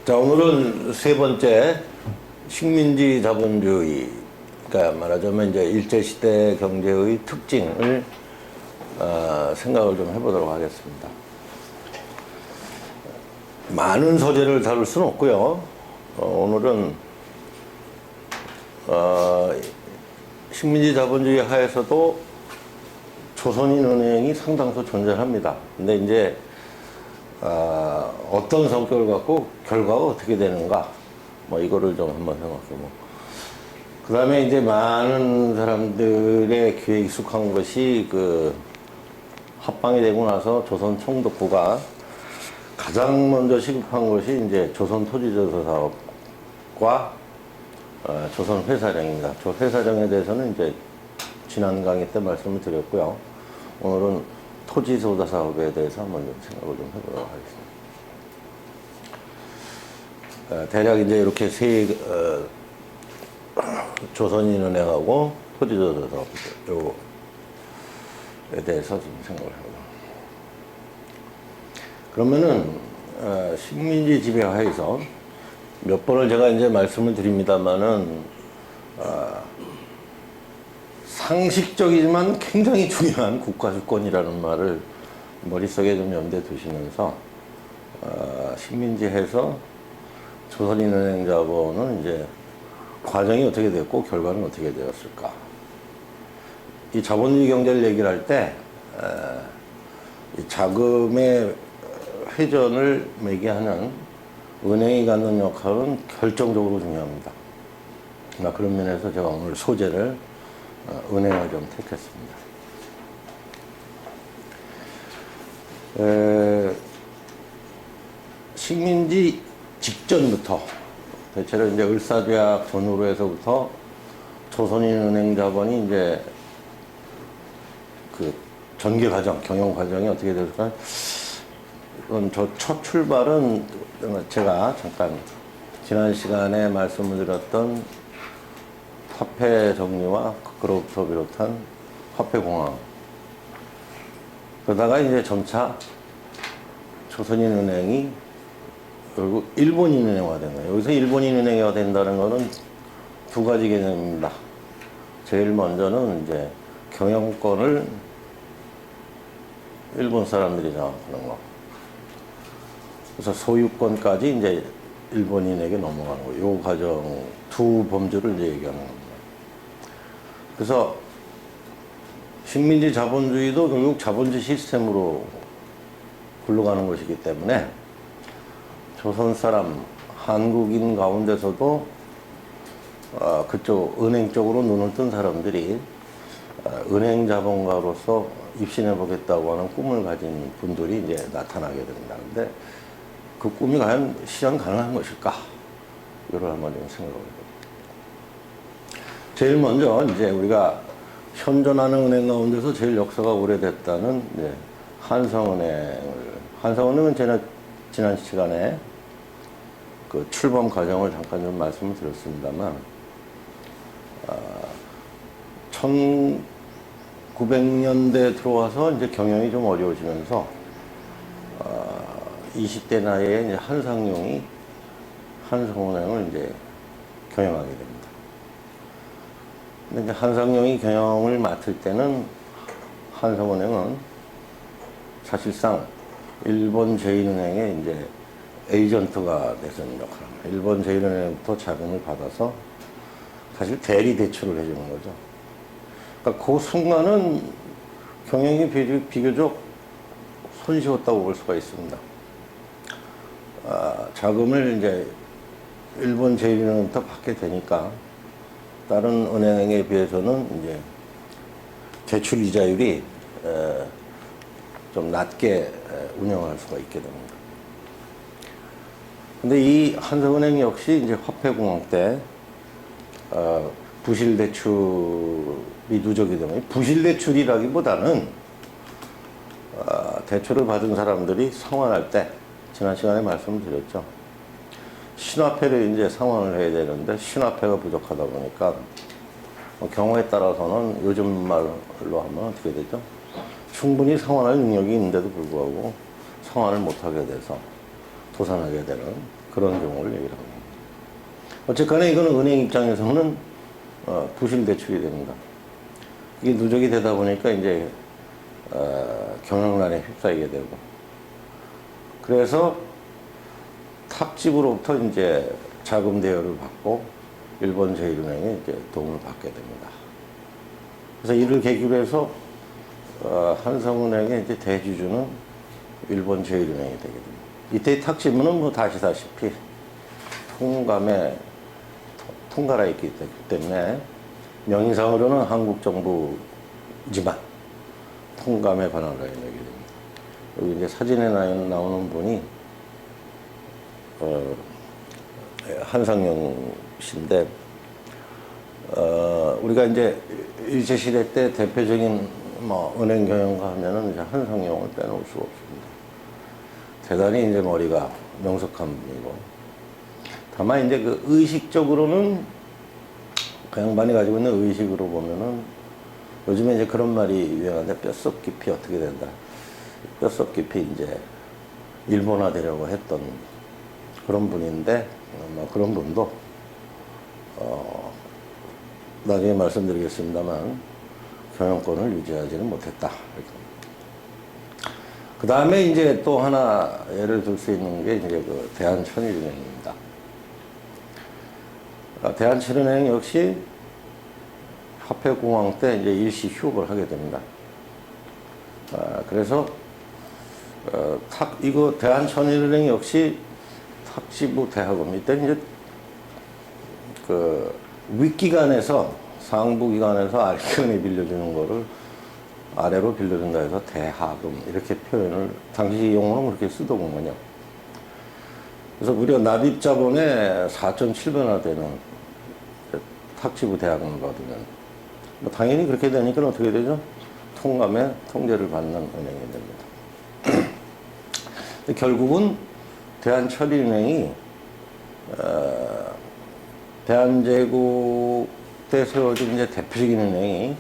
자, 오늘은 세 번째 식민지 자본주의, 그러니까 말하자면 이제 일제시대 경제의 특징을 생각을 좀 해보도록 하겠습니다. 많은 소재를 다룰 수는 없고요. 오늘은 식민지 자본주의 하에서도 조선인은행이 상당수 존재합니다. 근데 이제 어떤 성격을 갖고 결과가 어떻게 되는가, 뭐 이거를 좀 한번 생각해보고, 그 다음에 이제 많은 사람들의 귀에 익숙한 것이 그 합방이 되고 나서 조선 총독부가 가장 먼저 시급한 것이 이제 조선 토지조서 사업과 조선 회사령입니다. 저 회사령에 대해서는 이제 지난 강의 때 말씀을 드렸고요. 오늘은 토지조사 사업에 대해서 한번 좀 생각을 좀 해보도록 하겠습니다. 대략 이제 이렇게 조선인은행하고 토지조사 사업 요에 대해서 좀 생각을 해보도록. 그러면은 식민지 지배하에서 몇 번을 제가 이제 말씀을 드립니다만은 상식적이지만 굉장히 중요한 국가주권이라는 말을 머릿속에 좀 염두에 두시면서 식민지해서 조선인은행 자본은 이제 과정이 어떻게 됐고 결과는 어떻게 되었을까. 이 자본주의 경제를 얘기를 할 때 자금의 회전을 매개하는 은행이 갖는 역할은 결정적으로 중요합니다. 그런 면에서 제가 오늘 소재를 은행을 좀 택했습니다. 식민지 직전부터 대체로 이제 을사조약 전후로 해서부터 조선인은행 자본이 이제 그 전개 과정, 경영 과정이 어떻게 될까? 저 첫 출발은 제가 잠깐 지난 시간에 말씀을 드렸던 화폐 정리와 그로부터 비롯한 화폐 공황. 그러다가 이제 점차 조선인은행이 결국 일본인은행화 된 거예요. 여기서 일본인은행화 된다는 거는 두 가지 개념입니다. 제일 먼저는 이제 경영권을 일본 사람들이 장악하는 거. 그래서 소유권까지 이제 일본인에게 넘어가는 거예요. 이 과정, 두 범주를 이제 얘기하는 겁니다. 그래서 식민지 자본주의도 결국 자본주의 시스템으로 굴러가는 것이기 때문에 조선 사람, 한국인 가운데서도 그쪽 은행 쪽으로 눈을 뜬 사람들이 은행 자본가로서 입신해 보겠다고 하는 꿈을 가진 분들이 이제 나타나게 됩니다. 근데 그 꿈이 과연 실현 가능한 것일까? 이걸 한번 좀 생각해 봅니다. 제일 먼저 이제 우리가 현존하는 은행 가운데서 제일 역사가 오래됐다는 이제 한성은행은 지난 시간에 그 출범 과정을 잠깐 좀 말씀을 드렸습니다만, 1900년대 들어와서 이제 경영이 좀 어려워지면서 20대 나이에 이제 한상용이 한성은행을 이제 경영하게 됩니다. 근데 이제 한상용이 경영을 맡을 때는 한성은행은 사실상 일본 제1은행의 이제 에이전트가 돼서 역할합니다. 일본 제1은행부터 자금을 받아서 사실 대리 대출을 해주는 거죠. 그러니까 그 순간은 경영이 비교적 손쉬웠다고 볼 수가 있습니다. 자금을 이제 일본 제1은행부터 받게 되니까 다른 은행에 비해서는 이제 대출 이자율이 좀 낮게 운영할 수가 있게 됩니다. 근데 이 한성은행 역시 이제 화폐공황 때 부실 대출이 누적이 되면, 부실 대출이라기보다는 대출을 받은 사람들이 상환할 때 지난 시간에 말씀을 드렸죠. 신화폐를 이제 상환을 해야 되는데 신화폐가 부족하다 보니까 경우에 따라서는 요즘 말로 하면 어떻게 되죠? 충분히 상환할 능력이 있는데도 불구하고 상환을 못하게 돼서 도산하게 되는 그런 경우를 얘기를 합니다. 어쨌거나 이거는 은행 입장에서는 부실 대출이 됩니다. 이게 누적이 되다 보니까 이제 경영난에 휩싸이게 되고, 그래서 탁집으로부터 이제 자금 대여를 받고 일본 제1은행에 이제 도움을 받게 됩니다. 그래서 이를 계기로 해서 한성은행의 이제 대주주는 일본 제1은행이 되게 됩니다. 이때 탁지문은 뭐 다시다시피 통가라 있기 때문에 명의상으로는 한국 정부지만 통감에 관한 라인을 내게 됩니다. 여기 이제 사진에 나오는 분이 한상영 씨인데, 우리가 이제 일제시대 때 대표적인 뭐 은행 경영가 하면은 이제 한상영을 빼놓을 수가 없습니다. 대단히 이제 머리가 명석한 분이고, 다만 이제 그 의식적으로는 그 양반이 가지고 있는 의식으로 보면은 요즘에 이제 그런 말이 유행한데 뼛속 깊이 어떻게 된다. 뼛속 깊이 이제 일본화되려고 했던 그런 분인데, 그런 분도 나중에 말씀드리겠습니다만 경영권을 유지하지는 못했다. 그 다음에 이제 또 하나 예를 들 수 있는 게 이제 그 대한천일은행입니다. 대한천일은행 역시 화폐공황 때 이제 일시 휴업을 하게 됩니다. 그래서 이거 대한천일은행 역시 탁지부 대학원 이때 이제 그 윗기관에서 상부기관에서 아래기관에 빌려주는 거를 아래로 빌려준다 해서 대하금 이렇게 표현을 당시 용어는 그렇게 쓰더군요. 그래서 무려 납입자본의 4.7배나 되는 탁지부 대학원을 받으면 뭐 당연히 그렇게 되니까 어떻게 되죠? 통감에 통제를 받는 은행이 됩니다. 결국은 대한천일은행이 대한제국 때 세워진 이제 대표적인 은행이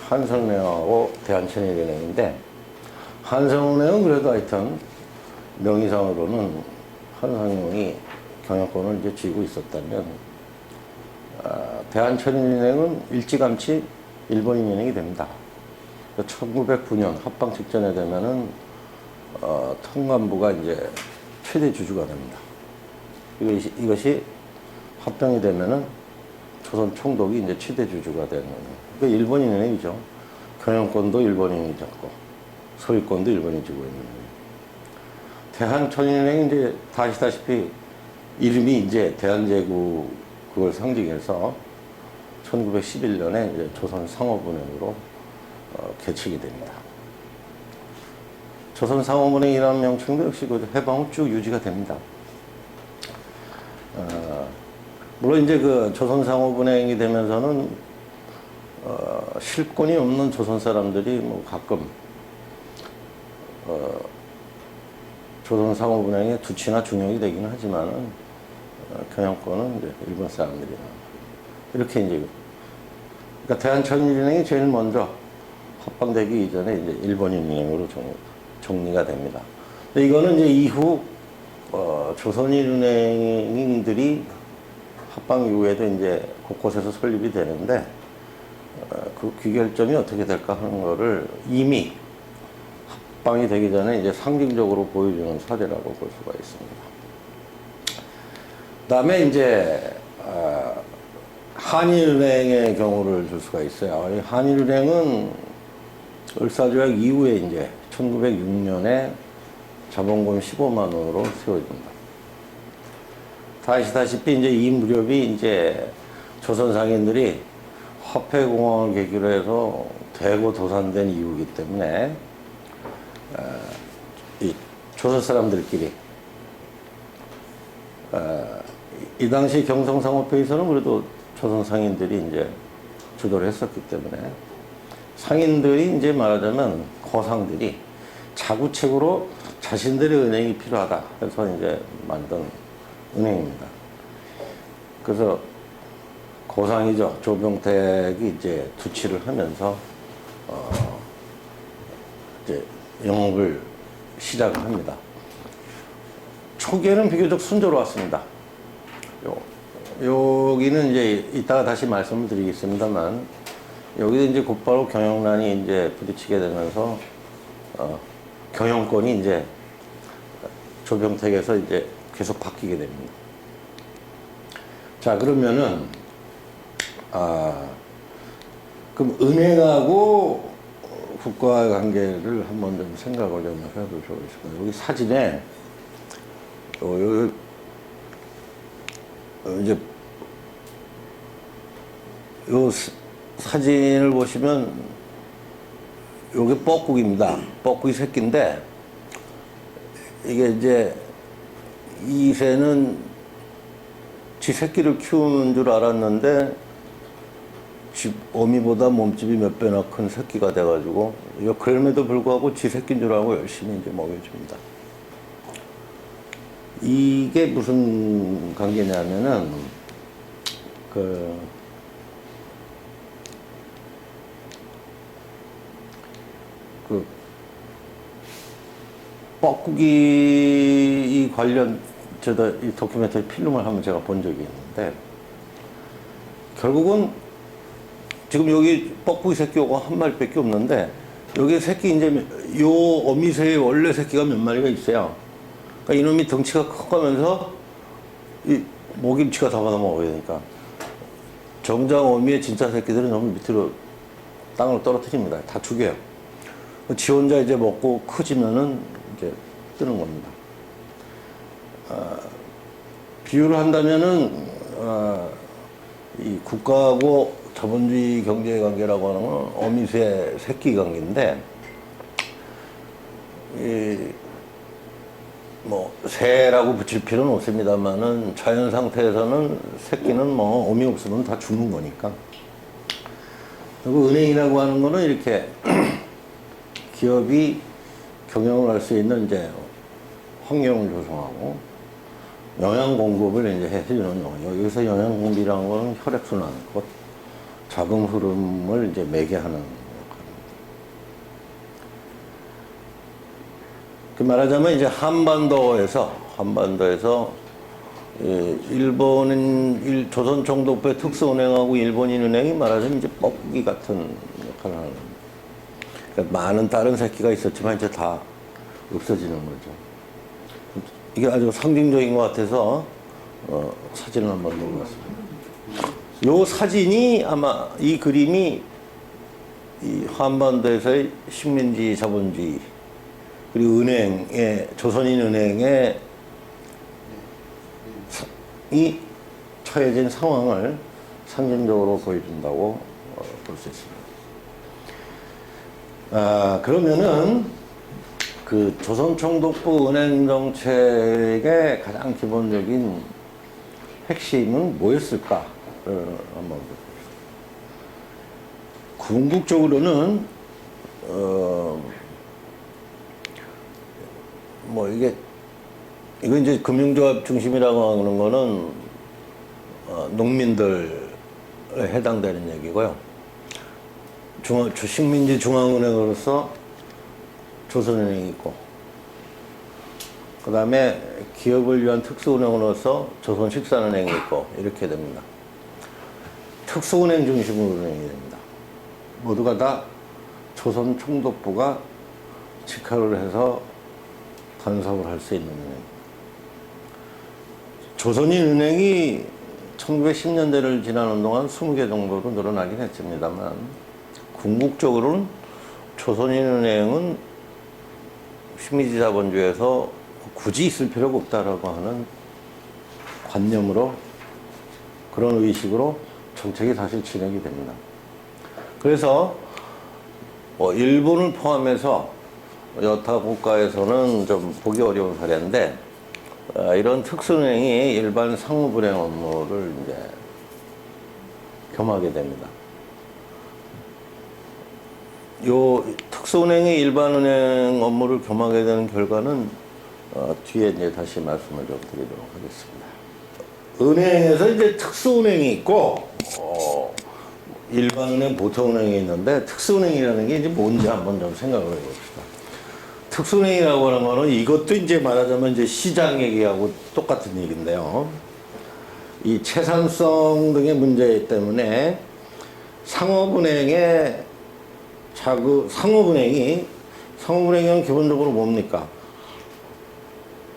한성은행하고 대한천일은행인데, 한성은행은 그래도 하여튼 명의상으로는 한성은행이 경영권을 이제 쥐고 있었다면, 대한천일은행은 일찌감치 일본인은행이 됩니다. 1909년 합방 직전에 되면은 통감부가 이제 최대 주주가 됩니다. 이것이 합병이 되면은 조선 총독이 이제 최대 주주가 되는 거예요. 그러니까 일본인은행이죠. 경영권도 일본인이 잡고 소유권도 일본이 쥐고 있는 거예요. 대한천일은행이 이제 다 아시다시피 이름이 이제 대한제국 그걸 상징해서 1911년에 이제 조선상업은행으로 개척이 됩니다. 조선상업은행이라는 명칭도 역시 그 해방 후 쭉 유지가 됩니다. 물론 이제 그 조선상업은행이 되면서는 실권이 없는 조선 사람들이 뭐 가끔 조선상업은행의 두치나 중용이 되기는 하지만은 경영권은 이제 일본 사람들이 이렇게 이제 그러니까 대한천일은행이 제일 먼저 합방되기 이전에 이제 일본인은행으로 정리가 됩니다. 근데 이거는 이제 이후 조선인은행들이 합방 이후에도 이제 곳곳에서 설립이 되는데 그 귀결점이 어떻게 될까 하는 거를 이미 합방이 되기 전에 이제 상징적으로 보여주는 사례라고 볼 수가 있습니다. 그다음에 이제 한일은행의 경우를 줄 수가 있어요. 한일은행은 을사조약 이후에 이제 1906년에 자본금 15만 원으로 세워집니다. 다 아시다시피 이제 이 무렵이 이제 조선 상인들이 화폐공황을 계기로 해서 대거 도산된 이유이기 때문에 이 조선 사람들끼리 이 당시 경성상업회에서는 그래도 조선 상인들이 이제 주도를 했었기 때문에 상인들이 이제 말하자면 거상들이 자구책으로 자신들의 은행이 필요하다 해서 이제 만든 은행입니다. 그래서 고상이죠. 조병택이 이제 두치를 하면서 이제 영업을 시작을 합니다. 초기에는 비교적 순조로웠습니다. 여기는 이제 이따가 다시 말씀을 드리겠습니다만, 여기 이제 곧바로 경영난이 이제 부딪히게 되면서, 경영권이 이제 조병택에서 이제 계속 바뀌게 됩니다. 자, 그러면은, 그럼 은행하고 국가의 관계를 한번 좀 생각을 좀 해볼 필요가 있습니다. 여기 사진에, 이제, 요 사진을 보시면, 요게 뻐꾸기입니다. 뻐꾸기 새끼인데, 이게 이제, 이 새는 지 새끼를 키우는 줄 알았는데, 집 어미보다 몸집이 몇 배나 큰 새끼가 돼가지고, 그럼에도 불구하고 지 새끼인 줄 알고 열심히 이제 먹여줍니다. 이게 무슨 관계냐면은, 뻐꾸기 관련, 저도 이 다큐멘터리 필름을 한번 제가 본 적이 있는데, 결국은 지금 여기 뻐꾸기 새끼 요거 한 마리밖에 없는데, 여기 새끼 이제 요 어미새의 원래 새끼가 몇 마리가 있어요. 그러니까 이놈이 덩치가 커가면서 이 모김치가 다 받아 먹어야 되니까, 정작 어미의 진짜 새끼들은 너무 밑으로 땅으로 떨어뜨립니다. 다 죽여요. 지 혼자 이제 먹고 커지면은 이제 뜨는 겁니다. 비유를 한다면은, 이 국가하고 자본주의 경제 관계라고 하는 건 어미새 새끼 관계인데, 뭐 새라고 붙일 필요는 없습니다만은 자연 상태에서는 새끼는 뭐 어미 없으면 다 죽는 거니까. 그리고 은행이라고 하는 거는 이렇게 기업이 경영을 할 수 있는 이제 환경을 조성하고 영양 공급을 이제 해주는 거. 여기서 영양 공급이라는 거는 혈액순환, 자금 흐름을 이제 매개하는 역할입니다. 그 말하자면 이제 한반도에서 일본인 조선총독부의 특수은행하고 일본인 은행이 말하자면 이제 뻐꾸기 같은 역할을 하는 겁니다. 그러니까 많은 다른 새끼가 있었지만 이제 다 없어지는 거죠. 이게 아주 상징적인 것 같아서 사진을 한번 넣어봤습니다. 요 사진이 아마 이 그림이 이 한반도에서의 식민지 자본주의 그리고 은행의 조선인 은행의 이 처해진 상황을 상징적으로 보여준다고 볼 수 있습니다. 그러면은 그 조선총독부 은행 정책의 가장 기본적인 핵심은 뭐였을까? 한번 보겠습니다. 궁극적으로는 뭐 이거 이제 금융조합 중심이라고 하는 거는 농민들에 해당되는 얘기고요. 식민지 중앙은행으로서 조선은행이 있고, 그 다음에 기업을 위한 특수은행으로서 조선식산은행이 있고, 이렇게 됩니다. 특수은행 중심으로 운행이 됩니다. 모두가 다 조선총독부가 직하를 해서 간섭을 할 수 있는 은행. 조선인은행이 1910년대를 지나는 동안 20개 정도로 늘어나긴 했습니다만, 궁극적으로는 조선인은행은 식민지 자본주의에서 굳이 있을 필요가 없다라고 하는 관념으로, 그런 의식으로 정책이 사실 진행이 됩니다. 그래서 일본을 포함해서 여타 국가에서는 좀 보기 어려운 사례인데, 이런 특수은행이 일반 상업은행 업무를 이제 겸하게 됩니다. 요 특수은행이 일반은행 업무를 겸하게 되는 결과는 뒤에 이제 다시 말씀을 좀 드리도록 하겠습니다. 은행에서 이제 특수은행이 있고, 일반은행, 보통은행이 있는데, 특수은행이라는 게 이제 뭔지 한번 좀 생각을 해봅시다. 특수은행이라고 하는 거는 이것도 이제 말하자면 이제 시장 얘기하고 똑같은 얘기인데요. 이 채산성 등의 문제 때문에 상업은행은 기본적으로 뭡니까?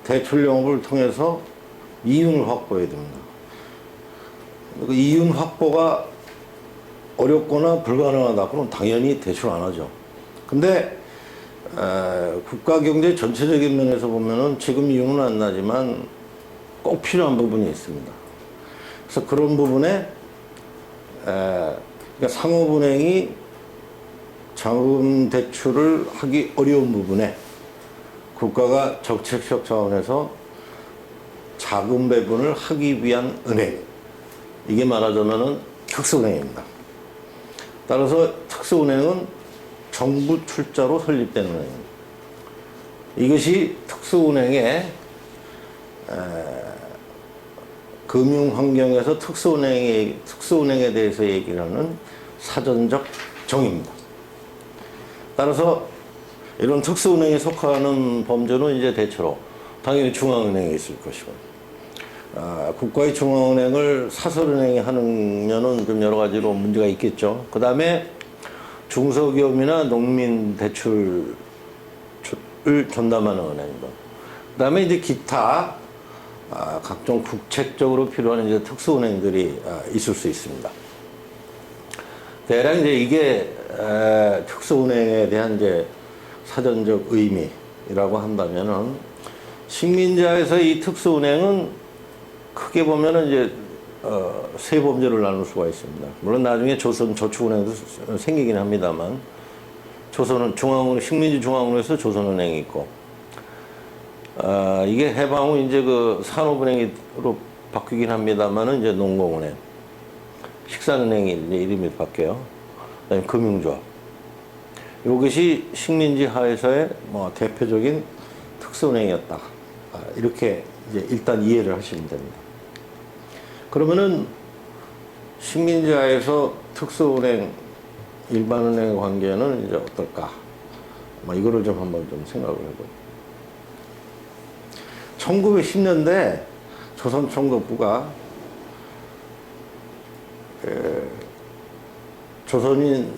대출 영업을 통해서 이윤을 확보해야 됩니다. 그 이윤 확보가 어렵거나 불가능하다 그러면 당연히 대출 안 하죠. 근데 국가 경제 전체적인 면에서 보면은 지금 이윤은 안 나지만 꼭 필요한 부분이 있습니다. 그래서 그런 부분에 그러니까 상업은행이 자금 대출을 하기 어려운 부분에 국가가 정책적 차원에서 자금 배분을 하기 위한 은행, 이게 말하자면은 특수은행입니다. 따라서 특수은행은 정부 출자로 설립되는 은행입니다. 이것이 특수은행의 금융 환경에서 특수은행에 대해서 얘기를 하는 사전적 정의입니다. 따라서 이런 특수은행에 속하는 범주는 이제 대체로 당연히 중앙은행에 있을 것이고, 국가의 중앙은행을 사설은행이 하면은 좀 여러 가지로 문제가 있겠죠. 그 다음에 중소기업이나 농민 대출을 전담하는 은행들. 그 다음에 이제 기타 각종 국책적으로 필요한 이제 특수은행들이 있을 수 있습니다. 대략 이제 이게 특수은행에 대한 이제 사전적 의미라고 한다면은, 식민지하에서 이 특수은행은 크게 보면은 이제 세 범주를 나눌 수가 있습니다. 물론 나중에 조선저축은행도 생기긴 합니다만, 조선은 식민지 중앙은행에서 조선은행이 있고, 이게 해방 후 이제 그 산업은행으로 바뀌긴 합니다만은 이제 농공은행, 식산은행이 이제 이름이 바뀌어요. 그다음에 금융조합. 이것이 식민지 하에서의 뭐 대표적인 특수은행이었다. 이렇게 이제 일단 이해를 하시면 됩니다. 그러면은 식민지 하에서 특수은행, 일반은행의 관계는 이제 어떨까? 이거를 좀 한번 좀 생각을 해보죠. 1910년대 조선총독부가 조선인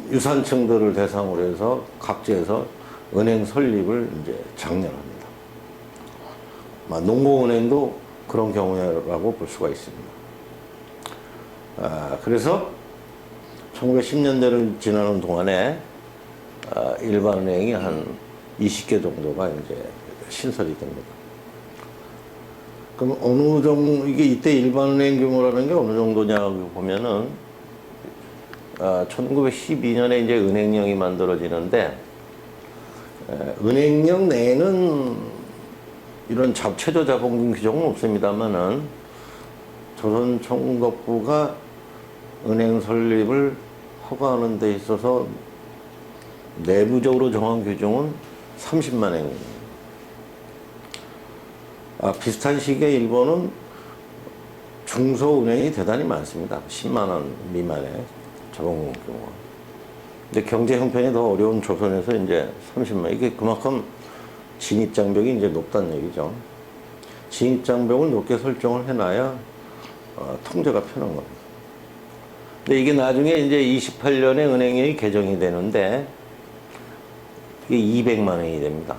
유산층들을 대상으로 해서 각지에서 은행 설립을 이제 장려합니다. 농공은행도 그런 경우라고 볼 수가 있습니다. 그래서 1910년대를 지나는 동안에 일반은행이 한 20개 정도가 이제 신설이 됩니다. 그럼 어느 정도, 이게 이때 일반은행 규모라는 게 어느 정도냐고 보면은, 1912년에 이제 은행령이 만들어지는데, 은행령 내에는 이런 최저 자본금 규정은 없습니다만은, 조선 총독부가 은행 설립을 허가하는 데 있어서 내부적으로 정한 규정은 30만 행입니다. 비슷한 시기에 일본은 중소은행이 대단히 많습니다. 10만 원 미만의 자본금 규모가. 근데 경제 형편이 더 어려운 조선에서 이제 30만, 이게 그만큼 진입장벽이 이제 높다는 얘기죠. 진입장벽을 높게 설정을 해놔야 통제가 편한 겁니다. 근데 이게 나중에 이제 28년에 은행령이 개정이 되는데, 이게 200만 원이 됩니다.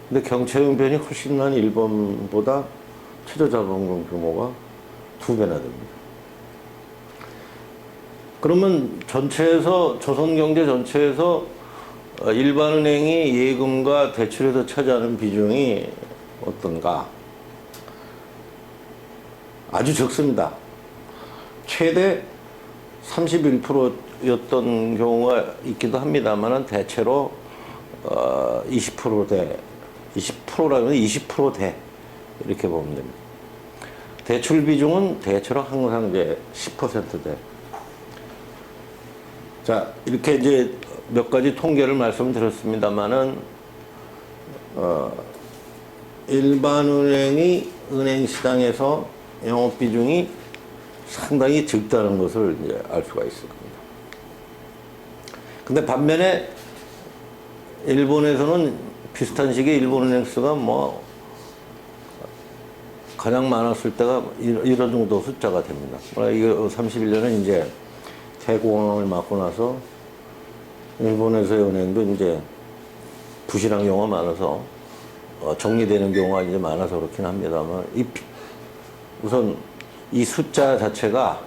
근데 경제 형편이 훨씬 난 일본보다 최저 자본금 규모가 2배나 됩니다. 그러면 조선 경제 전체에서 일반은행이 예금과 대출에서 차지하는 비중이 어떤가? 아주 적습니다. 최대 31%였던 경우가 있기도 합니다만, 대체로 20%대, 20%라면 20%대 이렇게 보면 됩니다. 대출 비중은 대체로 항상 이제 10%대. 자, 이렇게 이제 몇 가지 통계를 말씀드렸습니다만은, 일반은행이 은행 시장에서 영업 비중이 상당히 적다는 것을 이제 알 수가 있을 겁니다. 근데 반면에 일본에서는 비슷한 시기에 일본은행 수가 뭐 가장 많았을 때가 이런 정도 숫자가 됩니다. 이거 31년은 이제 대공황을 맞고 나서 일본에서의 은행도 이제 부실한 경우가 많아서 정리되는 경우가 이제 많아서 그렇긴 합니다만 우선 이 숫자 자체가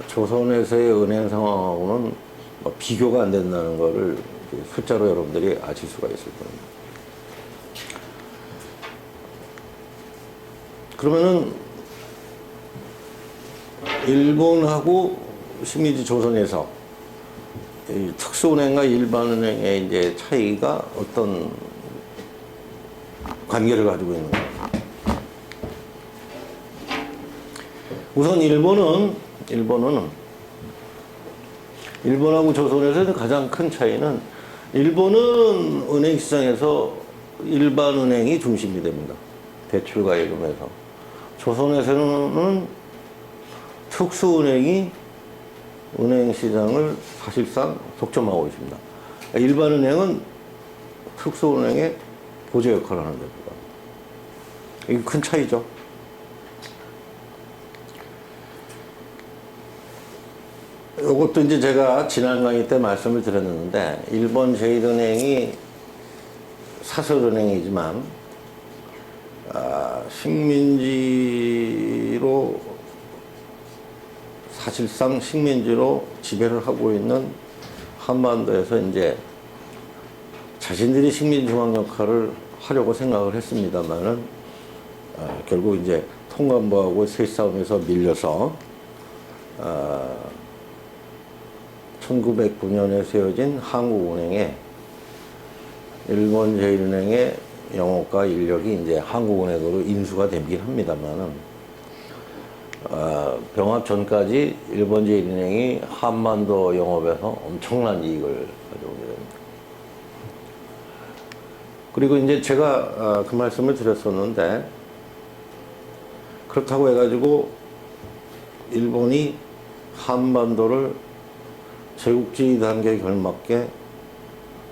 조선에서의 은행 상황하고는 비교가 안 된다는 거를 숫자로 여러분들이 아실 수가 있을 겁니다. 그러면은 일본하고 식민지 조선에서 이 특수은행과 일반은행의 이제 차이가 어떤 관계를 가지고 있는가? 우선 일본하고 조선에서 가장 큰 차이는 일본은 은행 시장에서 일반 은행이 중심이 됩니다. 대출과 예금에서. 조선에서는 특수은행이 은행 시장을 사실상 독점하고 있습니다. 일반 은행은 특수은행의 보조 역할을 하는 겁니다. 이게 큰 차이죠. 이것도 이제 제가 지난 강의 때 말씀을 드렸는데, 일본 제1은행이 사설은행이지만, 사실상 식민지로 지배를 하고 있는 한반도에서 이제 자신들이 식민지 중앙 역할을 하려고 생각을 했습니다만은, 결국 이제 통감부하고 세싸움에서 밀려서, 1909년에 세워진 한국은행에 일본 제1은행의 영업과 인력이 이제 한국은행으로 인수가 되긴 합니다만은, 병합 전까지 일본 제1은행이 한반도 영업에서 엄청난 이익을 가져오게 됩니다. 그리고 이제 제가 그 말씀을 드렸었는데, 그렇다고 해가지고 일본이 한반도를 제국주의 단계에 걸맞게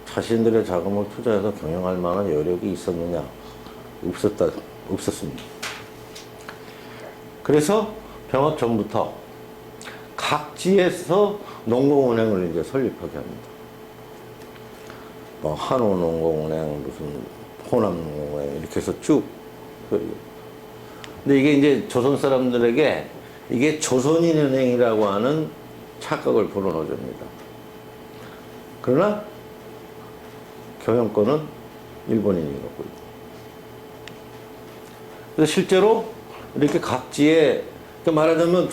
자신들의 자금을 투자해서 경영할 만한 여력이 있었느냐? 없었습니다. 그래서 병합 전부터 각지에서 농공은행을 이제 설립하게 합니다. 뭐 한우농공은행, 무슨 호남농공은행 이렇게 해서 쭉. 근데 이게 이제 조선 사람들에게 이게 조선인은행이라고 하는 착각을 불어넣어줍니다. 그러나 경영권은 일본인이 갖고 있다. 그래서 실제로 이렇게 각지에, 말하자면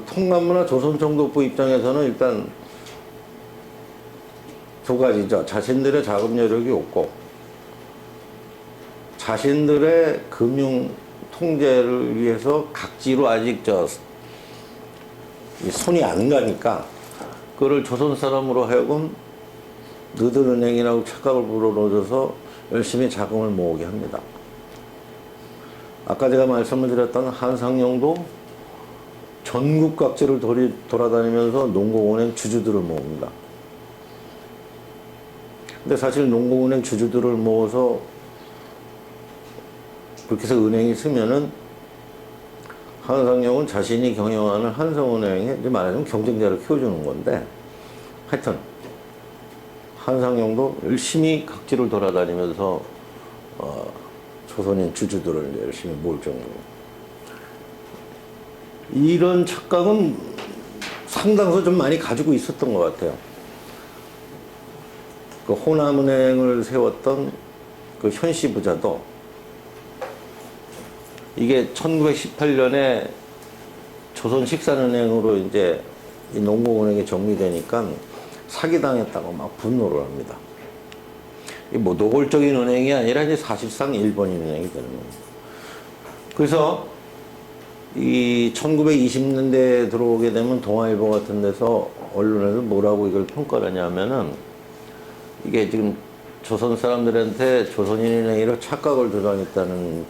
통감부나 조선총독부 입장에서는 일단 두 가지죠. 자신들의 자금 여력이 없고, 자신들의 금융 통제를 위해서 각지로 아직 손이 안 가니까, 그거를 조선 사람으로 하여금 너들 은행이라고 착각을 불어넣어줘서 열심히 자금을 모으게 합니다. 아까 제가 말씀을 드렸던 한상용도 전국 각지를 돌아다니면서 농공은행 주주들을 모읍니다. 근데 사실 농공은행 주주들을 모아서 그렇게 해서 은행이 쓰면은 한상용은 자신이 경영하는 한성은행에 이제 말하자면 경쟁자를 키워주는 건데, 하여튼 한상용도 열심히 각지를 돌아다니면서 조선인 주주들을 열심히 모을 정도로. 이런 착각은 상당수 좀 많이 가지고 있었던 것 같아요. 그 호남은행을 세웠던 그 현씨 부자도 이게 1918년에 조선식산은행으로 이제 이 농공은행이 정리되니까 사기당했다고 막 분노를 합니다. 이 뭐 노골적인 은행이 아니라 이제 사실상 일본인 은행이 되는 겁니다. 그래서 이 1920년대에 들어오게 되면 동아일보 같은 데서 언론에서 뭐라고 이걸 평가를 하냐면은, 이게 지금 조선 사람들한테 조선인은행으로 착각을 조장했다는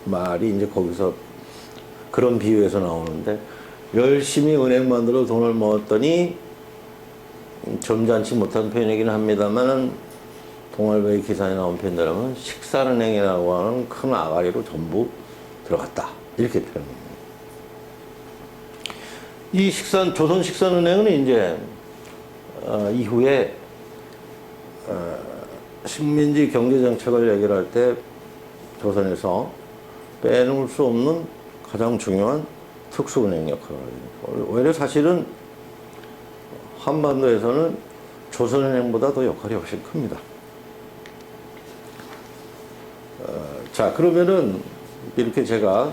말이 이제 거기서 그런 비유에서 나오는데, 열심히 은행 만들어 돈을 모았더니 점잖지 못한 표현이긴 합니다만은 동아일보의 기사에 나온 표현대로는 식산은행이라고 하는 큰 아가리로 전부 들어갔다. 이렇게 표현합니다. 이 조선식산은행은 이제 이후에 식민지 경제정책을 얘기를 할 때 조선에서 빼놓을 수 없는 가장 중요한 특수은행 역할을 합니다. 오히려 사실은 한반도에서는 조선은행보다 더 역할이 훨씬 큽니다. 자, 그러면은 이렇게 제가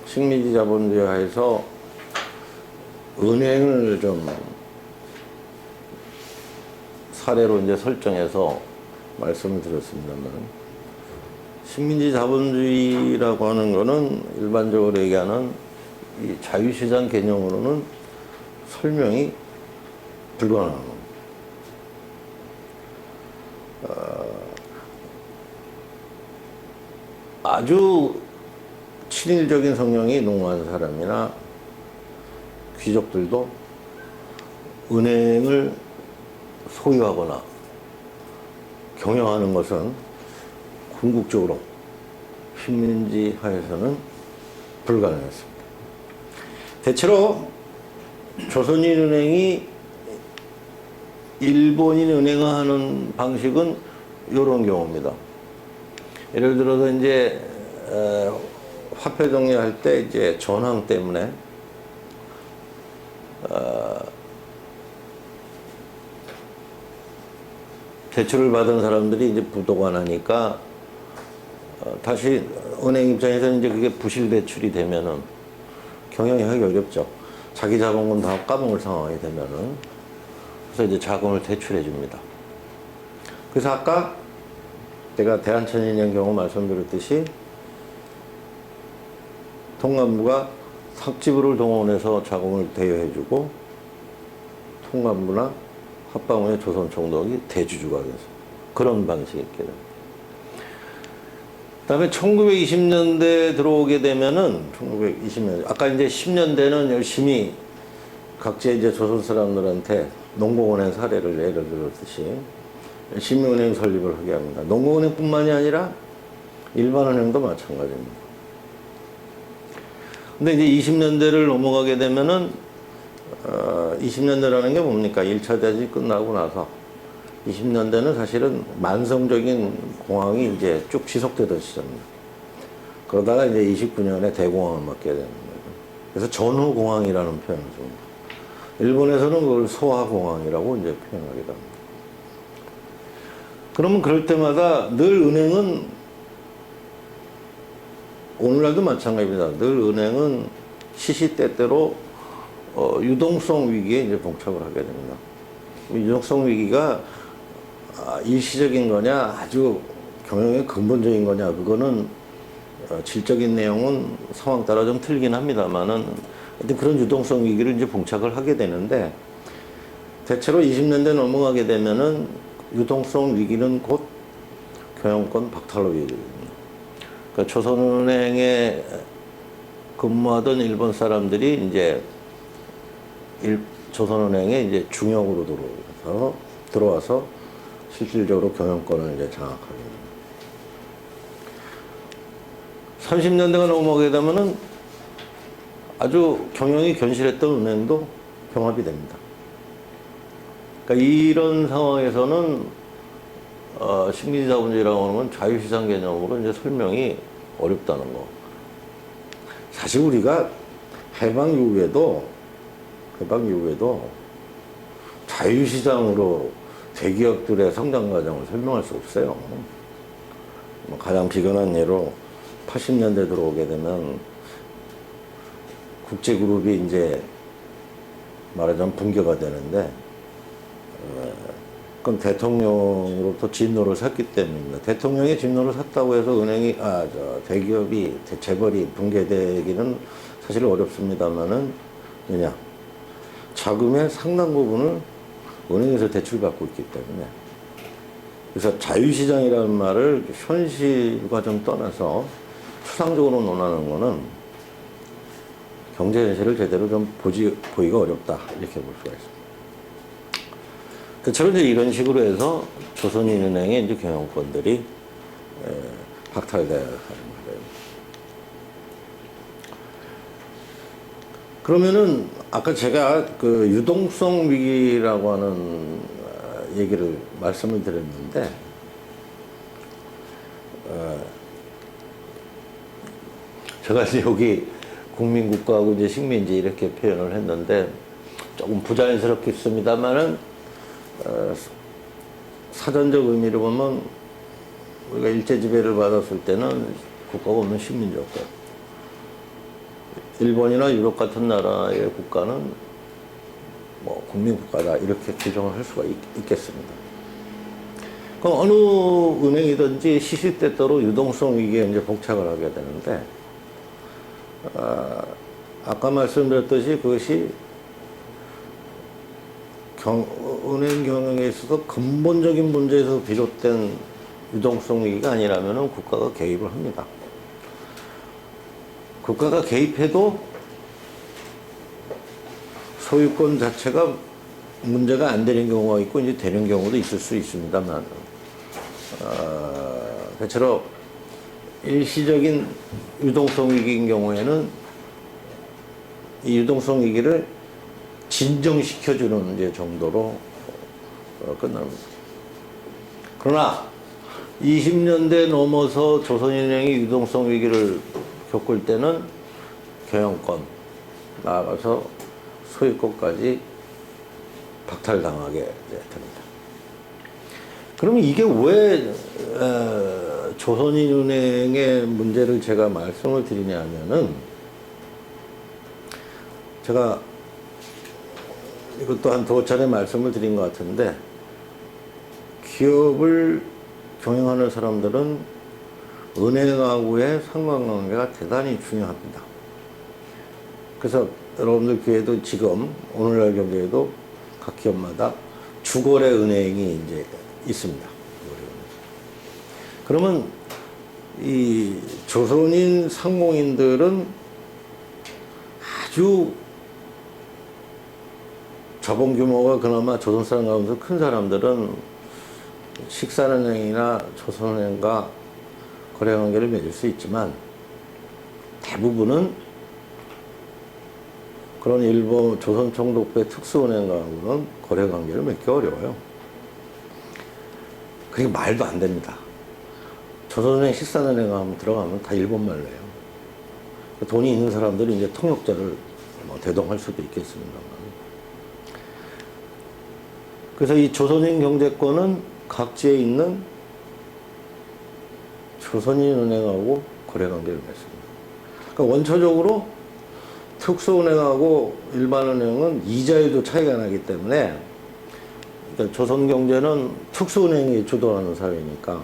식민지 자본주의 하에서 은행을 좀 사례로 이제 설정해서 말씀을 드렸습니다만, 식민지 자본주의라고 하는 거는 일반적으로 얘기하는 이 자유시장 개념으로는 설명이 불가능한 겁니다. 아주 친일적인 성향이 농후한 사람이나 귀족들도 은행을 소유하거나 경영하는 것은 궁극적으로 식민지 하에서는 불가능했습니다. 대체로 조선인은행이 일본인 은행화하는 방식은 이런 경우입니다. 예를 들어서 이제 화폐 정리할 때 이제 전황 때문에 대출을 받은 사람들이 이제 부도가 나니까 다시 은행 입장에서는 이제 그게 부실 대출이 되면은 경영이 하기 어렵죠. 자기 자본금 다 까먹을 상황이 되면은. 그래서 이제 자금을 대출해 줍니다. 그래서 아까 제가 대한천인영 경우 말씀드렸듯이 통감부가 삭지부를 동원해서 자금을 대여해 주고 통감부나 합방원의 조선총독이 대주주가 돼서 그런 방식이 있게 됩니다. 그 다음에 1920년대 들어오게 되면은 1920년, 아까 이제 10년대는 열심히 각지의 이제 조선 사람들한테 농공은행 사례를 예를 들었듯이 열심히 은행 설립을 하게 합니다. 농공은행뿐만이 아니라 일반은행도 마찬가지입니다. 근데 이제 20년대를 넘어가게 되면은 20년대라는 게 뭡니까? 1차 대전이 끝나고 나서 20년대는 사실은 만성적인 공황이 이제 쭉 지속되던 시점입니다. 그러다가 이제 29년에 대공황을 맞게 되는 거죠. 그래서 전후공황이라는 표현을 씁니다. 일본에서는 그걸 소화공황이라고 이제 표현하기도 합니다. 그러면 그럴 때마다 늘 은행은 오늘날도 마찬가지입니다. 늘 은행은 시시때때로 유동성 위기에 이제 봉착을 하게 됩니다. 유동성 위기가 일시적인 거냐, 아주 경영의 근본적인 거냐, 그거는 질적인 내용은 상황 따라 좀 틀리긴 합니다만은 그런 유동성 위기를 이제 봉착을 하게 되는데 대체로 20년대 넘어가게 되면은 유동성 위기는 곧 경영권 박탈로 이어집니다. 그러니까 조선은행에 근무하던 일본 사람들이 이제 조선은행에 이제 중역으로 들어와서 실질적으로 경영권을 이제 장악하게 됩니다. 30년대가 넘어가게 되면은 아주 경영이 견실했던 은행도 병합이 됩니다. 그러니까 이런 상황에서는 식민지 자본주의라고 하는 건 자유시장 개념으로 이제 설명이 어렵다는 거. 사실 우리가 해방 이후에도 자유시장으로 대기업들의 성장 과정을 설명할 수 없어요. 가장 비근한 예로 80년대 들어오게 되면 국제그룹이 이제 말하자면 붕괴가 되는데 그건 대통령으로부터 진노를 샀기 때문입니다. 대통령이 진노를 샀다고 해서 은행이 대기업이 재벌이 붕괴되기는 사실 어렵습니다만은 왜냐 자금의 상당 부분을 은행에서 대출받고 있기 때문에 그래서 자유시장이라는 말을 현실과 좀 떠나서 추상적으로 논하는 거는 경제 현실을 제대로 좀 보기가 어렵다 이렇게 볼 수가 있습니다. 그처럼 이제 이런 식으로 해서 조선인은행의 이제 경영권들이 박탈되어야 하는 거예요. 그러면은 아까 제가 그 유동성 위기라고 하는 얘기를 말씀을 드렸는데, 제가 이제 여기 국민국가하고 이제 식민지 이렇게 표현을 했는데 조금 부자연스럽겠습니다만은 사전적 의미를 보면 우리가 일제 지배를 받았을 때는 국가가 없는 식민지였고, 일본이나 유럽 같은 나라의 국가는 뭐 국민국가다 이렇게 규정을 할 수가 있겠습니다. 그럼 어느 은행이든지 시시때때로 유동성 위기에 이제 봉착을 하게 되는데, 아까 말씀드렸듯이 그것이 은행 경영에 있어서 근본적인 문제에서 비롯된 유동성 위기가 아니라면 국가가 개입을 합니다. 국가가 개입해도 소유권 자체가 문제가 안 되는 경우가 있고 이제 되는 경우도 있을 수 있습니다만, 대체로 일시적인 유동성 위기인 경우에는 이 유동성 위기를 진정시켜주는 이제 정도로 끝납니다. 그러나 20년대 넘어서 조선인행이 유동성 위기를 겪을 때는 경영권, 나아가서 소유권까지 박탈당하게 됩니다. 그러면 이게 왜 조선인은행의 문제를 제가 말씀을 드리냐면은, 제가 이것도 한 두어 차례 말씀을 드린 것 같은데, 기업을 경영하는 사람들은 은행하고의 상관관계가 대단히 중요합니다. 그래서 여러분들 기회도 지금 오늘날 경제에도 각 기업마다 주거래 은행이 이제 있습니다. 그러면 이 조선인 상공인들은 아주 자본 규모가 그나마 조선 사람 가운데 큰 사람들은 식산은행이나 조선은행과 거래 관계를 맺을 수 있지만, 대부분은 그런 일본 조선 총독부의 특수은행과는 거래 관계를 맺기 어려워요. 그게 말도 안 됩니다. 조선은행, 식산은행 하면 들어가면 다 일본말로 해요. 돈이 있는 사람들이 이제 통역자를 대동할 수도 있겠습니다만. 그래서 이 조선인 경제권은 각지에 있는 조선인은행하고 거래관계를 맺습니다. 그러니까 원초적으로 특수은행하고 일반은행은 이자율도 차이가 나기 때문에, 그러니까 조선경제는 특수은행이 주도하는 사회니까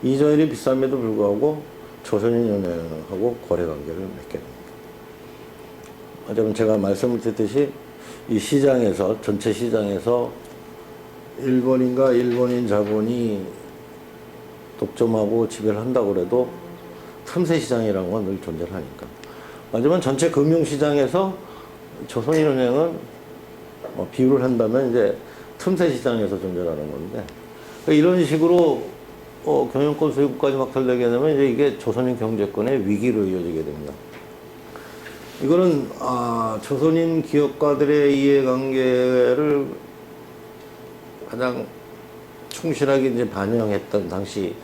이자율이 비쌈에도 불구하고 조선인은행하고 거래관계를 맺게 됩니다. 어쩌면 제가 말씀을 드렸듯이 이 시장에서, 전체 시장에서 일본인 자본이 독점하고 지배를 한다고 그래도 틈새 시장이라는 건 늘 존재를 하니까. 하지만 전체 금융시장에서 조선인은행은 비율을 한다면 이제 틈새 시장에서 존재하는 건데, 이런 식으로 경영권 소유권까지 박탈되게 되면 이제 이게 조선인 경제권의 위기로 이어지게 됩니다. 이거는 조선인 기업가들의 이해관계를 가장 충실하게 이제 반영했던 당시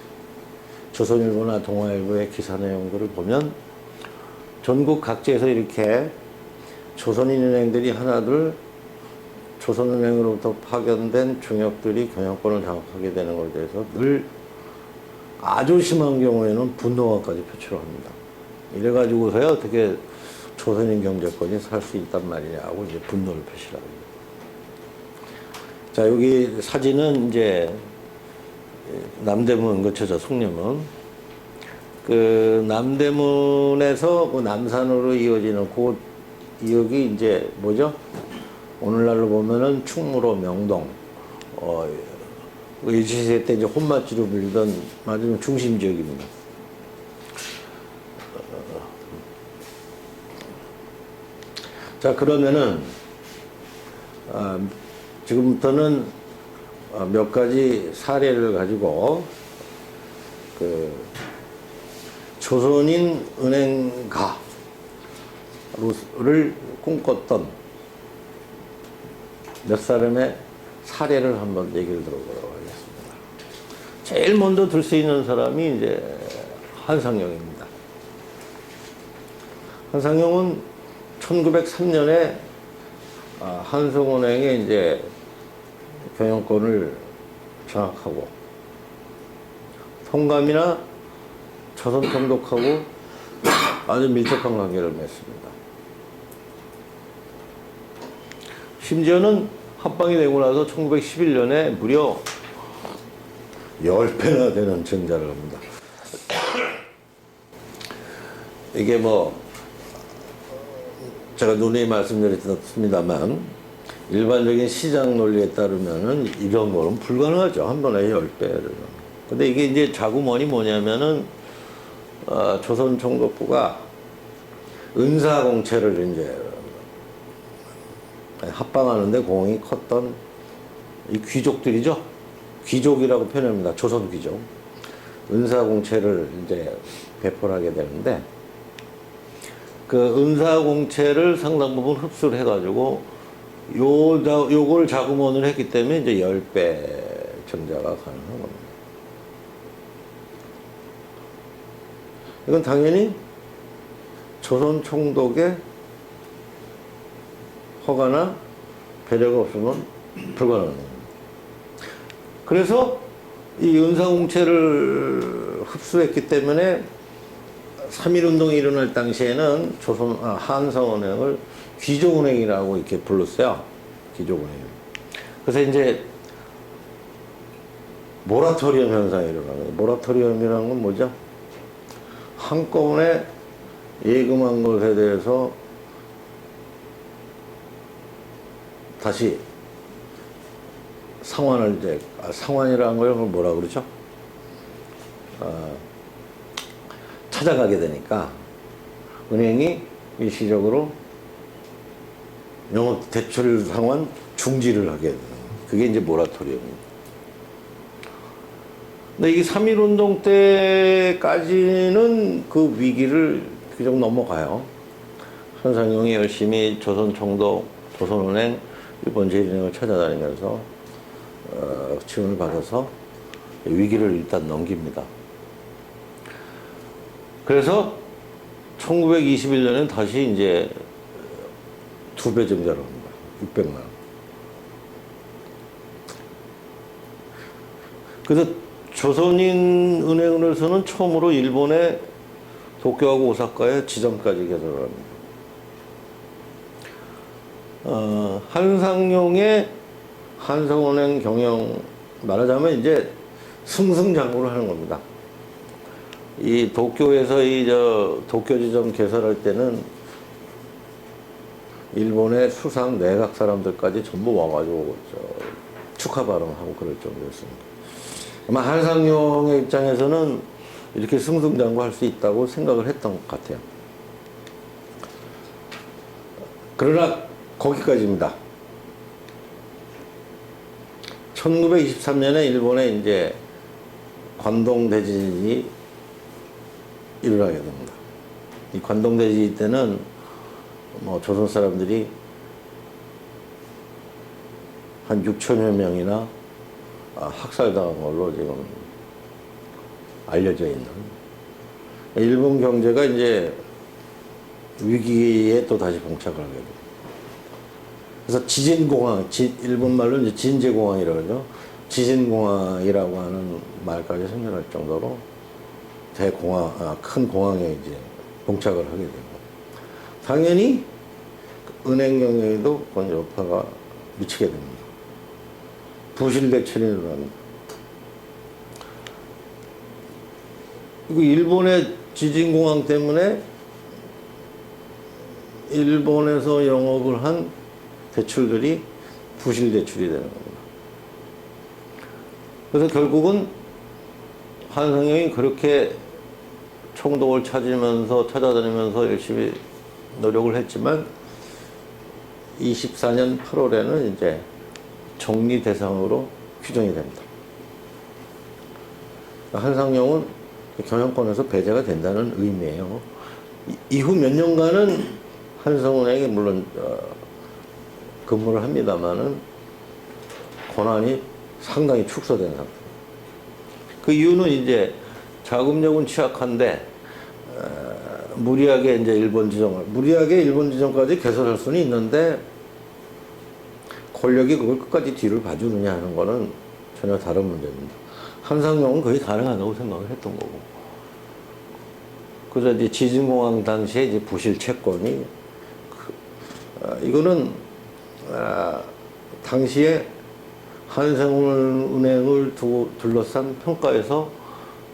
조선일보나 동아일보의 기사 내용들을 보면, 전국 각지에서 이렇게 조선인은행들이 하나둘 조선은행으로부터 파견된 중역들이 경영권을 장악하게 되는 것에 대해서 늘 아주 심한 경우에는 분노가까지 표출을 합니다. 이래가지고서야 어떻게 조선인 경제권이 살 수 있단 말이냐고 이제 분노를 표시를 합니다. 자, 여기 사진은 이제 남대문 근처죠, 숭례문. 그 남대문에서 그 남산으로 이어지는 그 여기 이제 뭐죠? 오늘날로 보면은 충무로, 명동, 일제시대 때 이제 혼맛지로 불리던 맞으면 중심 지역입니다. 자, 그러면은 지금부터는 몇 가지 사례를 가지고 그 조선인 은행가를 꿈꿨던 몇 사람의 사례를 한번 얘기를 들어보도록 하겠습니다. 제일 먼저 들 수 있는 사람이 이제 한상용입니다. 한상용은 1903년에 한성은행에 이제 경영권을 장악하고 통감이나 조선총독하고 아주 밀접한 관계를 맺습니다. 심지어는 합방이 되고 나서 1911년에 무려 10배나 되는 증자를 합니다. 이게 뭐 제가 누누이 말씀드렸습니다만 일반적인 시장 논리에 따르면은 이런 거는 불가능하죠. 한 번에 10배를. 근데 이게 이제 자구머니 뭐냐면은 조선 총독부가 은사공채를 이제 합방하는데 공이 컸던 이 귀족들이죠. 귀족이라고 표현합니다. 조선 귀족. 은사공채를 이제 배포를 하게 되는데 그 은사공채를 상당 부분 흡수를 해가지고 요걸 자구먼을 했기 때문에 이제 10배 증자가 가능한 겁니다. 이건 당연히 조선 총독의 허가나 배려가 없으면 불가능한 겁니다. 그래서 이 은사공채를 흡수했기 때문에 3.1운동이 일어날 당시에는 한성은행을 귀족은행이라고 이렇게 불렀어요. 귀족은행. 그래서 이제 모라토리엄 현상이 일어나는 거예요. 모라토리엄이라는 건 뭐죠? 한꺼번에 예금한 것에 대해서 다시 상환을 이제 상환이라는 걸 뭐라 그러죠? 찾아가게 되니까 은행이 일시적으로 영업 대출 상환 중지를 하게 되는 거예요. 그게 이제 모라토리엄입니다. 근데 이게 3.1운동 때까지는 그 위기를 비교적 넘어가요. 한상용이 열심히 조선총독, 조선은행, 일본제일은행을 찾아다니면서 지원을 받아서 위기를 일단 넘깁니다. 그래서 1921년에 다시 이제 2배 증자를 합니다. 600만 원. 그래서 조선인 은행으로서는 처음으로 일본의 도쿄하고 오사카에 지점까지 개설을 합니다. 한상용의 한성은행 경영, 말하자면 이제 승승장구를 하는 겁니다. 이 도쿄에서 도쿄 지점 개설할 때는 일본의 수상 내각 사람들까지 전부 와가지고 축하 발언하고 그럴 정도였습니다. 아마 한상용의 입장에서는 이렇게 승승장구할 수 있다고 생각을 했던 것 같아요. 그러나 거기까지입니다. 1923년에 일본에 이제 관동 대지진이 일어나게 됩니다. 이 관동 대지진 때는 뭐 조선 사람들이 한 6천여 명이나 학살당한 걸로 지금 알려져 있는, 일본 경제가 이제 위기에 또 다시 봉착을 하게 됩니다. 그래서 지진공항, 일본 말로 이제 진제공항이라고 하죠. 지진공항이라고 하는 말까지 생겨날 정도로 큰 공항에 이제 봉착을 하게 되고, 당연히 은행 경영에도 그건 여파가 미치게 됩니다. 부실대출이 일어납니다. 그리고 일본의 지진공항 때문에 일본에서 영업을 한 대출들이 부실대출이 되는 겁니다. 그래서 결국은 한상용이 그렇게 총독을 찾아다니면서 열심히 노력을 했지만 24년 8월에는 이제 정리 대상으로 규정이 됩니다. 한상용은 경영권에서 배제가 된다는 의미예요. 이후 몇 년간은 한성은행에 물론 근무를 합니다만은 권한이 상당히 축소된 상태. 그 이유는 이제 자금력은 취약한데 무리하게 일본 지정까지 개설할 수는 있는데 권력이 그걸 끝까지 뒤를 봐주느냐 하는 거는 전혀 다른 문제입니다. 한상용은 거의 가능하다고 생각을 했던 거고. 그래서 이제 지진공항 당시에 이제 부실 채권이 이거는 당시에 한성은행을 둘러싼 평가에서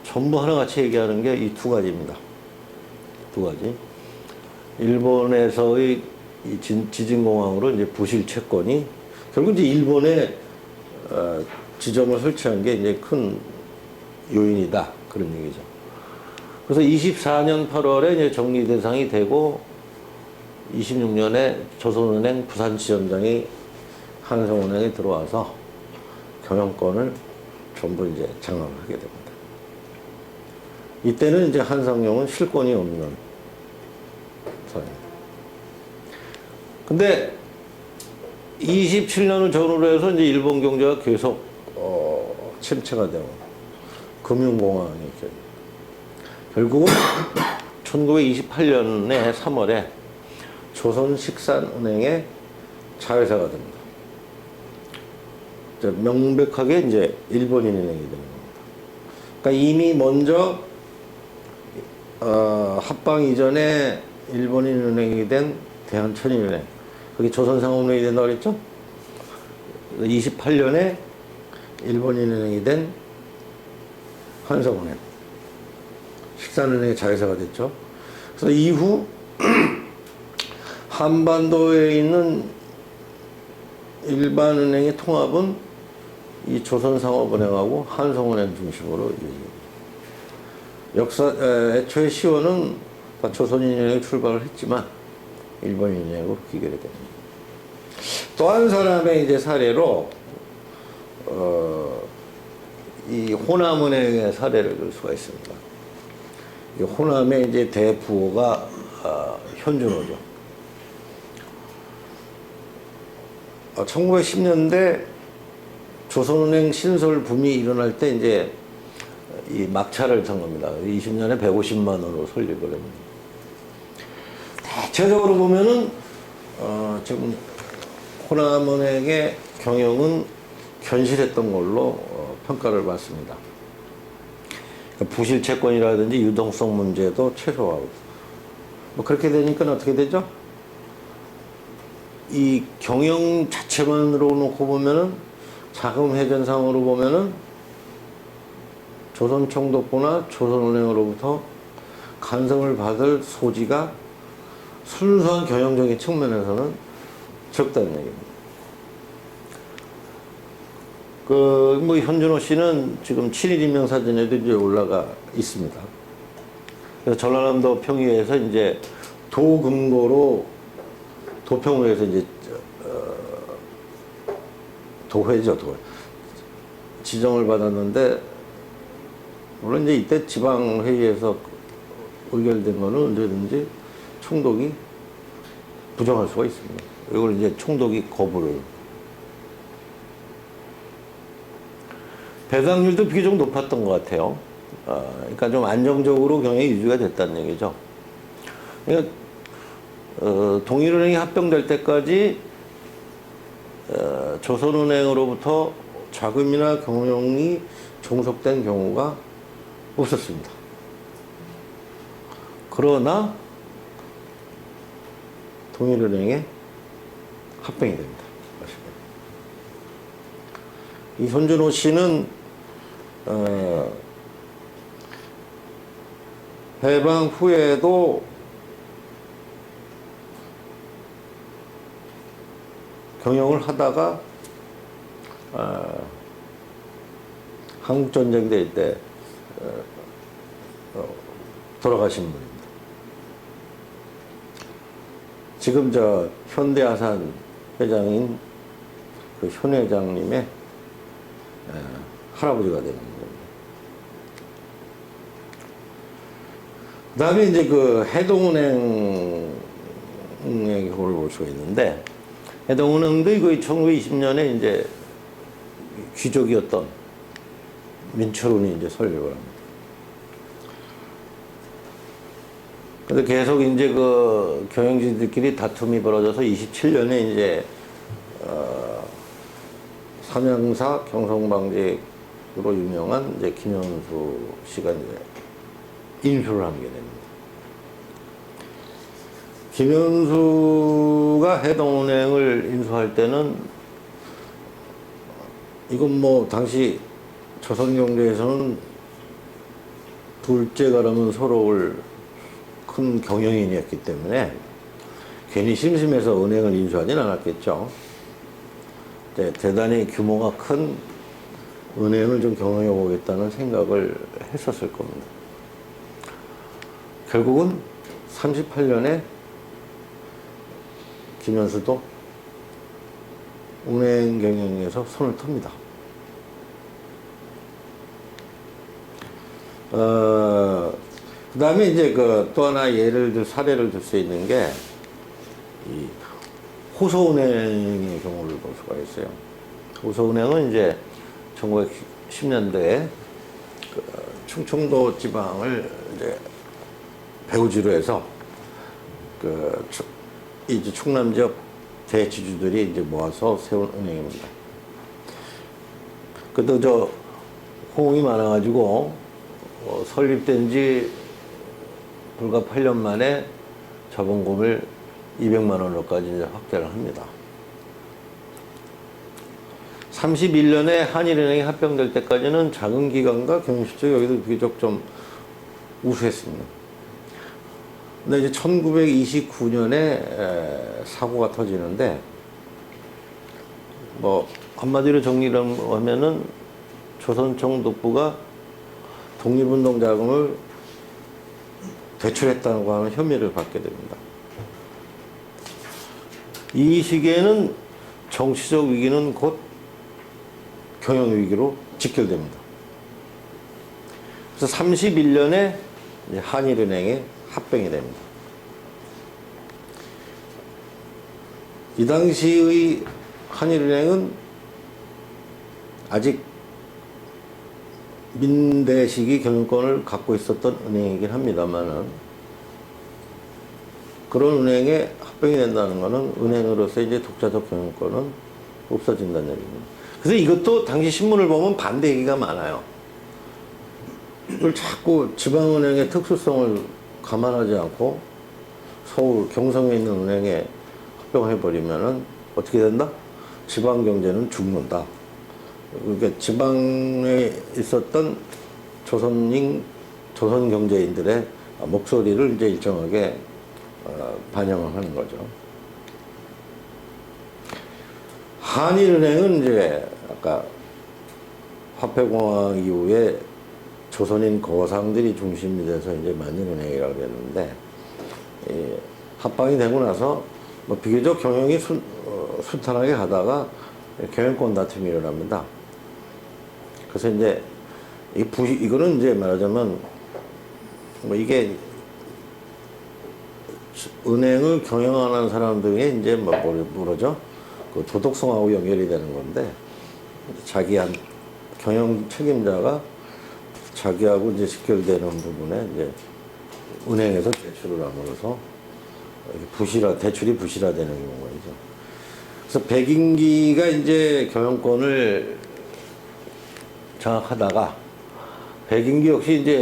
전부 하나같이 얘기하는 게 이 두 가지입니다. 두 가지. 일본에서의 이 지진공항으로 이제 부실 채권이 결국 이제 일본에 지점을 설치한 게 이제 큰 요인이다. 그런 얘기죠. 그래서 24년 8월에 이제 정리 대상이 되고 26년에 조선은행 부산지점장이 한성은행에 들어와서 경영권을 전부 이제 장악을 하게 됩니다. 이때는 이제 한상용은 실권이 없는 사람입니다. 근데 27년을 전후로 해서 이제 일본 경제가 계속 침체가 되고 금융공황이 결국은 1928년에 3월에 조선식산은행의 자회사가 됩니다. 명백하게 이제 일본인은행이 되는 겁니다. 그러니까 이미 먼저 합방 이전에 일본인은행이 된 대한천인은행, 그게 조선상업은행이 된다고 그랬죠? 28년에 일본인은행이 된 한성은행, 식산은행의 자회사가 됐죠. 그래서 이후 한반도에 있는 일반은행의 통합은 이 조선상업은행하고 한성은행 중심으로 이어집니다. 애초에 시원은 다 조선인은행에 출발을 했지만 일본인은행으로 귀결이 됩니다. 또 한 사람의 이제 사례로 이 호남은행의 사례를 들 수가 있습니다. 이 호남의 이제 대부호가 현준호죠. 1910년대 조선은행 신설 붐이 일어날 때 이제 이 막차를 탄 겁니다. 20년에 150만 원으로 설립을 합니다. 대체적으로 보면은 지금 호남은행의 경영은 견실했던 걸로 평가를 받습니다. 부실 채권이라든지 유동성 문제도 최소화하고. 뭐 그렇게 되니까 어떻게 되죠? 이 경영 자체만으로 놓고 보면은 자금 회전상으로 보면은 조선총독부나 조선은행으로부터 간섭을 받을 소지가 순수한 경영적인 측면에서는 적다는 얘기입니다. 뭐 현준호 씨는 지금 친일인명사전에도 이제 올라가 있습니다. 그래서 전라남도 평의회에서 이제 도 근거로 도평구에서 이제 도회죠, 도회. 지정을 받았는데 물론 이제 이때 지방 회의에서 의결된 거는 언제든지 총독이 부정할 수가 있습니다. 이걸 이제 총독이 거부를. 배당률도 비교적 높았던 것 같아요. 그러니까 좀 안정적으로 경영이 유지가 됐다는 얘기죠. 그러니까 동일은행이 합병될 때까지 조선은행으로부터 자금이나 경영이 종속된 경우가 없었습니다. 그러나 동일은행에 합병이 됩니다. 이 현준호 씨는 해방 후에도 경영을 하다가 한국전쟁 될 때 돌아가신 분입니다. 지금 현대아산 회장인 그 현 회장님의 할아버지가 되는 겁니다. 그 다음에 이제 그 해동은행의 경우를 볼 수가 있는데, 해동은행도 이거 1920년에 이제 귀족이었던 민철운이 이제 설립을 합니다. 근데 계속 이제 그 경영진들끼리 다툼이 벌어져서 27년에 이제 삼양사 경성방직으로 유명한 이제 김현수 씨가 이제 인수를 하게 됩니다. 김현수가 해동은행을 인수할 때는 이건 뭐 당시 조선경제에서는 둘째가라면 서러울 큰 경영인이었기 때문에 괜히 심심해서 은행을 인수하진 않았겠죠. 대단히 규모가 큰 은행을 좀 경영해 보겠다는 생각을 했었을 겁니다. 결국은 38년에 김현수도 은행 경영에서 손을 텄니다. 그 다음에 이제 그 또 하나 사례를 들 수 있는 게 이 호서은행의 경우를 볼 수가 있어요. 호서은행은 이제 1910년대에 그 충청도 지방을 이제 배후지로 해서 그 이제 충남 지역 대지주들이 이제 모아서 세운 은행입니다. 그래도 저 호응이 많아가지고 설립된 지 불과 8년 만에 자본금을 200만 원으로까지 이제 확대를 합니다. 31년에 한일은행이 합병될 때까지는 작은 기관과 경영실적 여기도 비교적 좀 우수했습니다. 근데 이제 1929년에 사고가 터지는데, 뭐 한마디로 정리를 하면은 조선총독부가 독립운동 자금을 대출했다고 하는 혐의를 받게 됩니다. 이 시기에는 정치적 위기는 곧 경영 위기로 직결됩니다. 그래서 31년에 한일은행에 합병이 됩니다. 이 당시의 한일은행은 아직 민대식이 경영권을 갖고 있었던 은행이긴 합니다만은, 그런 은행에 합병이 된다는 것은 은행으로서 이제 독자적 경영권은 없어진다는 얘기입니다. 그래서 이것도 당시 신문을 보면 반대 얘기가 많아요. 이걸 자꾸 지방은행의 특수성을 감안하지 않고 서울 경성에 있는 은행에 합병해버리면은 어떻게 된다? 지방 경제는 죽는다. 그러니까 지방에 있었던 조선 경제인들의 목소리를 이제 일정하게 반영을 하는 거죠. 한일은행은 이제 아까 화폐공황 이후에 조선인 거상들이 중심이 돼서 이제 만든 은행이라고 그랬는데, 합방이 되고 나서 뭐 비교적 경영이 순탄하게 가다가 경영권 다툼이 일어납니다. 그래서 이제 이거는 이제 말하자면 뭐 이게 은행을 경영하는 사람들이 이제 뭐죠? 그 도덕성하고 연결이 되는 건데, 자기한 경영 책임자가 자기하고 이제 직결되는 부분에 이제 은행에서 대출을 함으로써 대출이 부실화되는 경우가 있죠. 그래서 백인기가 이제 경영권을 장악하다가, 백인기 역시 이제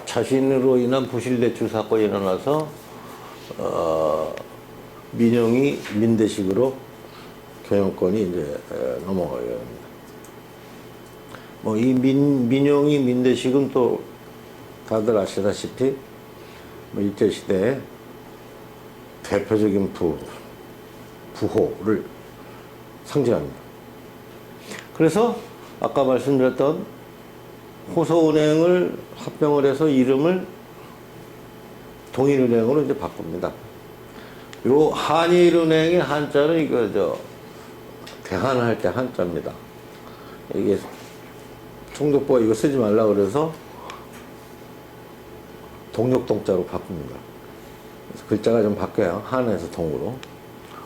자신으로 인한 부실 대출 사건이 일어나서 민영이 민대식으로 경영권이 이제 넘어가게 됩니다. 뭐 이 민영이 민대식은 또 다들 아시다시피 뭐 일제 시대에 대표적인 부호를 상징합니다. 그래서 아까 말씀드렸던 호서은행을 합병을 해서 이름을 동일은행으로 이제 바꿉니다. 요 한일은행의 한자는 이거 대한할 때 한자입니다. 이게 총독부가 이거 쓰지 말라 그래서 동력동자로 바꿉니다. 그래서 글자가 좀 바뀌어요. 한에서 동으로.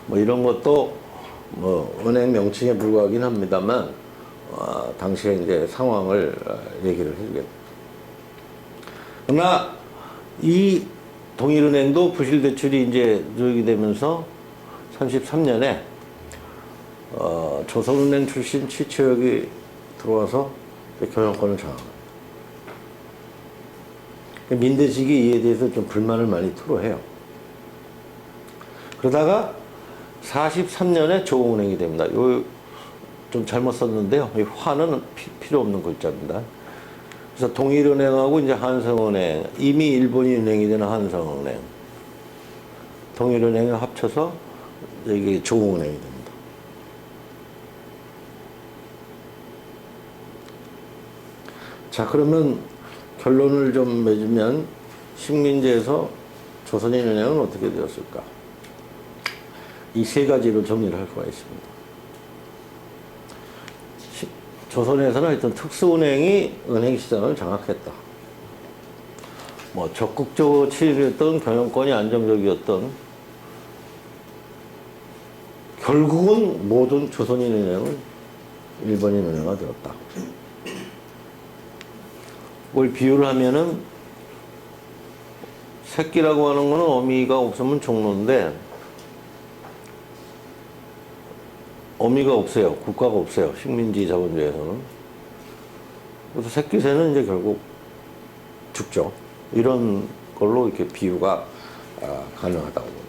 뭐 이런 것도 뭐 은행 명칭에 불과하긴 합니다만 당시에 이제 상황을 얘기를 해주겠다. 그러나 이 동일은행도 부실대출이 이제 누적이 되면서 33년에 조선은행 출신 최초역이 들어와서 경영권을 장악합니다. 민대식이 이에 대해서 좀 불만을 많이 토로해요. 그러다가 43년에 조흥은행이 됩니다. 요 좀 잘못 썼는데요. 이 화는 필요 없는 글자입니다. 그래서 동일은행하고 이제 한성은행, 이미 일본이 은행이 되는 한성은행, 동일은행을 합쳐서 이게 조흥은행이 됩니다. 자, 그러면 결론을 좀 맺으면 식민지에서 조선인은행은 어떻게 되었을까? 이 세 가지로 정리를 할 수가 있습니다. 조선에서는 하여튼 특수은행이 은행시장을 장악했다. 뭐 적극적으로 치밀했던 경영권이 안정적이었던 결국은 모든 조선인은행은 일본인은행화 되었다. 뭘 비유를 하면은 새끼라고 하는 거는 어미가 없으면 종로인데 어미가 없어요. 국가가 없어요. 식민지 자본주의에서는. 그래서 새끼새는 이제 결국 죽죠. 이런 걸로 이렇게 비유가 가능하다고.